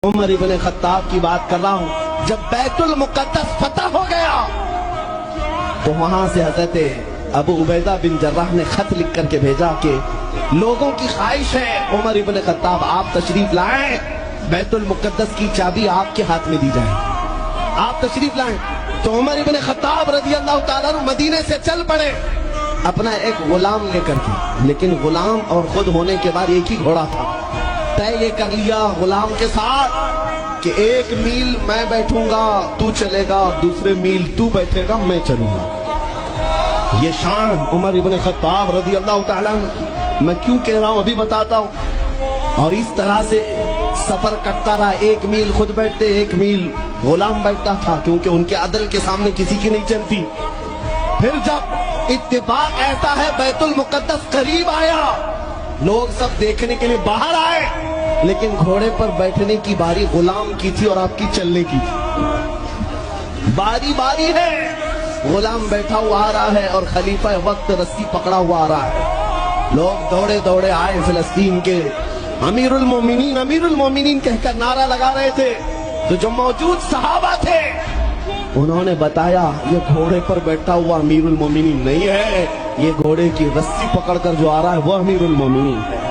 عمر ابن خطاب کی بات کر رہا ہوں، جب بیت المقدس فتح ہو گیا تو وہاں سے حضرت ابو عبیدہ بن جراح نے خط لکھ کر کے بھیجا کہ لوگوں کی خواہش ہے عمر ابن خطاب آپ تشریف لائیں، بیت المقدس کی چابی آپ کے ہاتھ میں دی جائے، آپ تشریف لائیں۔ تو عمر ابن خطاب رضی اللہ تعالیٰ عنہ مدینے سے چل پڑے اپنا ایک غلام لے کر کے، لیکن غلام اور خود ہونے کے بعد ایک ہی گھوڑا تھا۔ طے یہ کر لیا غلام کے ساتھ کہ 1 میل میں بیٹھوں گا تو چلے گا، دوسرے میل تو بیٹھے گا میں چلوں گا۔ یہ شان عمر ابن خطاب رضی اللہ تعالیٰ عنہ، میں کیوں کہہ رہا ہوں ابھی بتاتا ہوں۔ اور اس طرح سے سفر کرتا رہا، 1 میل خود بیٹھتے 1 میل غلام بیٹھتا تھا، کیونکہ ان کے عدل کے سامنے کسی کی نہیں چلتی۔ پھر جب اتفاق ایسا ہے بیت المقدس قریب آیا، لوگ سب دیکھنے کے لیے باہر آئے، لیکن گھوڑے پر بیٹھنے کی باری غلام کی تھی اور آپ کی چلنے کی تھی۔ باری باری ہے، غلام بیٹھا ہوا آ رہا ہے اور خلیفہ وقت رسی پکڑا ہوا آ رہا ہے۔ لوگ دوڑے دوڑے آئے، فلسطین کے امیر المومنین امیر المومنین کہہ کر نعرہ لگا رہے تھے۔ تو جو موجود صحابہ تھے انہوں نے بتایا یہ گھوڑے پر بیٹھا ہوا امیر المومنین نہیں ہے، یہ گھوڑے کی رسی پکڑ کر جو آ رہا ہے وہ امیر المومنین ہے۔